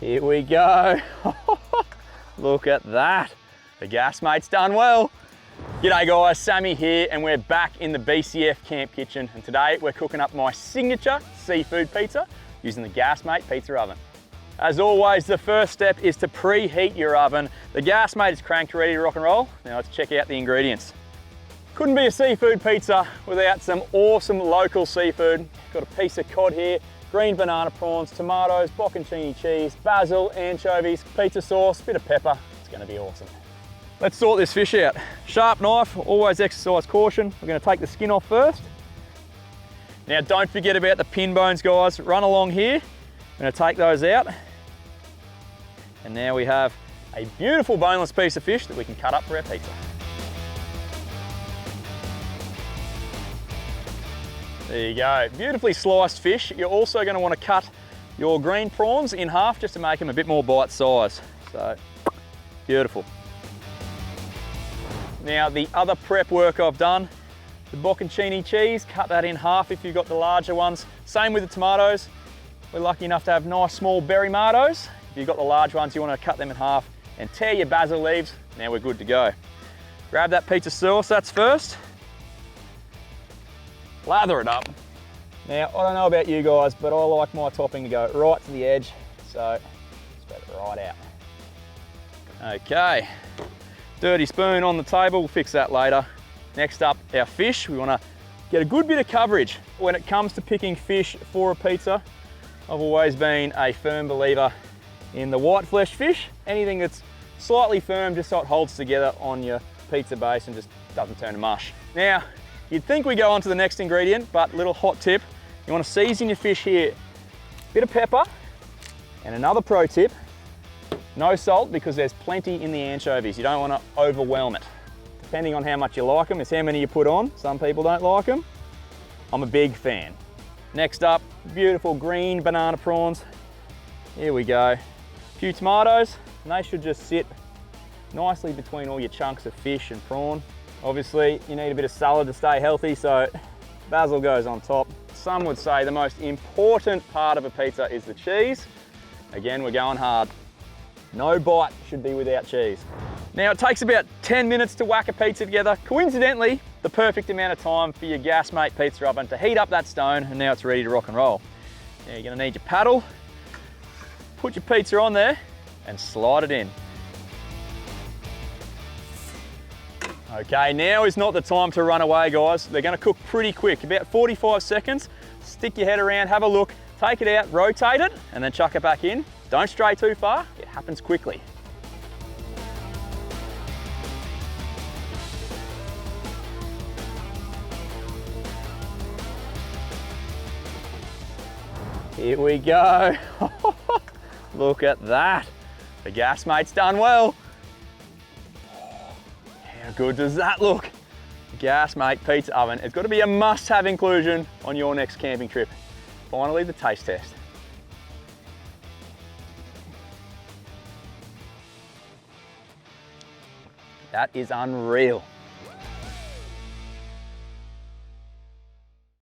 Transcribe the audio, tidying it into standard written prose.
Here we go. Look at that. The Gasmate's done well. G'day guys, Sammy here, and we're back in the BCF camp kitchen. And today we're cooking up my signature seafood pizza using the Gasmate Pizza Oven. As always, the first step is to preheat your oven. The Gasmate is cranked, ready to rock and roll. Now let's check out the ingredients. Couldn't be a seafood pizza without some awesome local seafood. Got a piece of cod here, green banana prawns, tomatoes, bocconcini cheese, basil, anchovies, pizza sauce, bit of pepper. It's gonna be awesome. Let's sort this fish out. Sharp knife, always exercise caution. We're gonna take the skin off first. Now don't forget about the pin bones, guys. Run along here. I'm gonna take those out. And now we have a beautiful boneless piece of fish that we can cut up for our pizza. There you go, beautifully sliced fish. You're also going to want to cut your green prawns in half just to make them a bit more bite size. So, beautiful. Now the other prep work I've done, the bocconcini cheese, cut that in half if you've got the larger ones. Same with the tomatoes. We're lucky enough to have nice small berry tomatoes. If you've got the large ones, you want to cut them in half and tear your basil leaves. Now we're good to go. Grab that pizza sauce, that's first. Lather it up. Now, I don't know about you guys, but I like my topping to go right to the edge, so spread it right out. Okay, dirty spoon on the table, we'll fix that later. Next up, our fish. We want to get a good bit of coverage. When it comes to picking fish for a pizza, I've always been a firm believer in the white flesh fish. Anything that's slightly firm, just so it holds together on your pizza base and just doesn't turn to mush. Now, you'd think we go on to the next ingredient, but little hot tip, you want to season your fish here. Bit of pepper, and another pro tip, no salt because there's plenty in the anchovies. You don't want to overwhelm it. Depending on how much you like them, is how many you put on. Some people don't like them. I'm a big fan. Next up, beautiful green banana prawns. Here we go. A few tomatoes, and they should just sit nicely between all your chunks of fish and prawn. Obviously, you need a bit of salad to stay healthy, so basil goes on top. Some would say the most important part of a pizza is the cheese. Again, we're going hard. No bite should be without cheese. Now, it takes about 10 minutes to whack a pizza together. Coincidentally, the perfect amount of time for your Gasmate Pizza Oven to heat up that stone, and now it's ready to rock and roll. Now, you're gonna need your paddle, put your pizza on there, and slide it in. Okay, now is not the time to run away, guys. They're gonna cook pretty quick, about 45 seconds. Stick your head around, have a look, take it out, rotate it, and then chuck it back in. Don't stray too far, it happens quickly. Here we go. Look at that. The Gasmate's done well. How good does that look? Gasmate Pizza Oven. It's got to be a must-have inclusion on your next camping trip. Finally, the taste test. That is unreal.